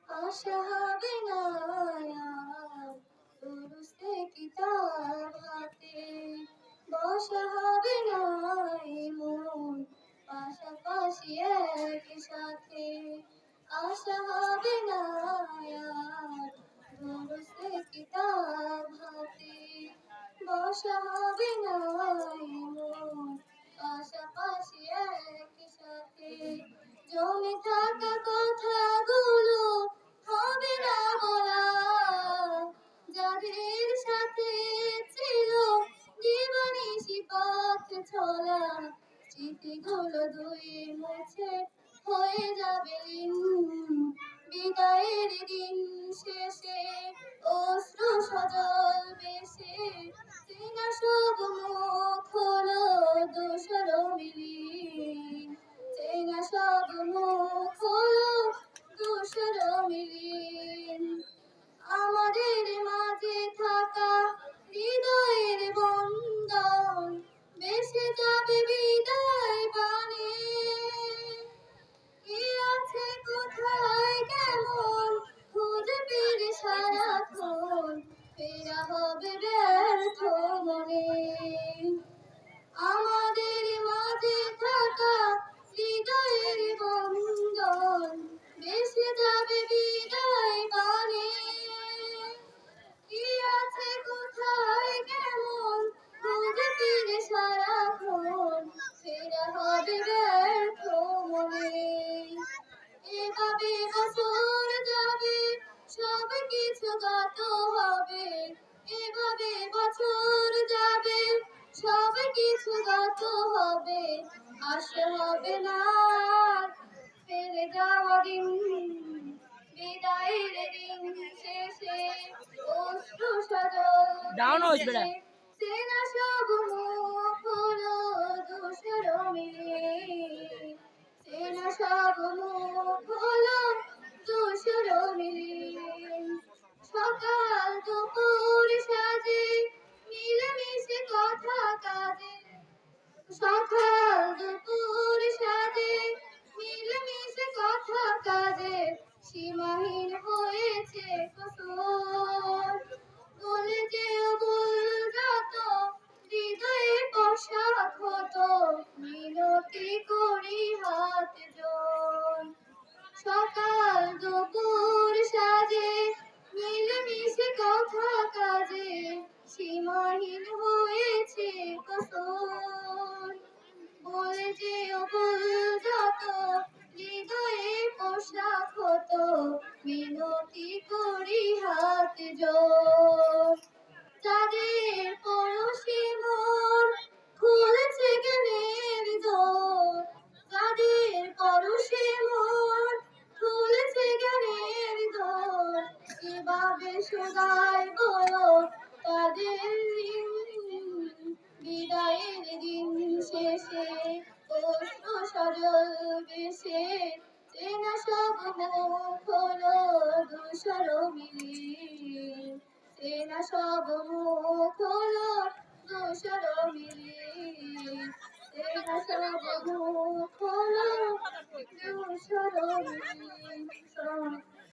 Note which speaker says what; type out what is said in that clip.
Speaker 1: আশা হবে না আর দুরুস্তে কিতাব হাতে, বসা হবে না মন পাশাপাশি একই সাথে। আশা হবে না আর দুরুস্তে কিতাব হাতে, বসা হবে না মন পাশাপাশি একই সাথে। জমে থাকা কথাগুলো হবে না বলা, যাদের সাথে ছিল দিবানিশি পথ চলা, স্মৃতিগুলো ধুয়ে মুছে হয়ে যাবে লীন। বিদায়ের দিন শেষে অশ্রু সজল বেশে, চেনা সব মুখ হলো ধূসর বিলীন। চেনা সব মুখ হলো ধূসর বিলীন। আমাদের মাঝে থাকা হৃদয়ের বন্ধন ভেসে যাবে বিদায় বাণী। কি আছে কোথায় কেমন খুঁজে ফিরে সারাক্ষণ, ফেরা হবে ব্যর্থ মনে। আমাদের মাঝে থাকা হৃদয়ের বন্ধন ভেসে যাবে বিদায় বাণী। কি আছে কোথায় কেমন খুঁজে ফিরে সারাক্ষণ, ফেরা হবে ব্যর্থ মনে। এভাবে বছর যাবে সব কিছু গত হবে, এভাবে বছর যাবে সব কিছু গত হবে। আসতে হবে না ফিরে যাওয়া দিন, বিদায়ের দিন শেষে অশ্রু সজল বেশে, চেনা সব মুখ হলো ধূসর মিলিয়ে। চেনা সব মুখ হলো ধূসর মিলিয়ে। সকাল দুপুর সাজে মিলেমিশে কথা কাজে, সকাল দুপুর সাজে মিলেমিশে কথা কাজে, সীমাহীন হয়েছে কসুর। বলে যেও ভুল যত হৃদয়ে বসা ক্ষত, মিনতি করি হাত জোড়। সকাল দুপুর সাজে মিলেমিশে কথা কাজে, সীমাহীন হয়েছে কসুর। বলে যেও ভুল যত হৃদয়ে পোষা ক্ষত, মিনতি করি হাত জোড়। যাদের পরশে মন খুলেছে জ্ঞানের দোর, যাদের পরশে মন খুলেছে জ্ঞানের দোর, কিভাবে শোধায় বলো তাদের ঋণ। বিদায়ের দিন শেষে অশ্রু সজল বেশে, চেনা সব মুখ হলো ধূসর মিলিয়ে। চেনা সব মুখ হলো ধূসর মিলিয়ে। চেনা সব মুখ হলো ধূসর মিলিয়ে।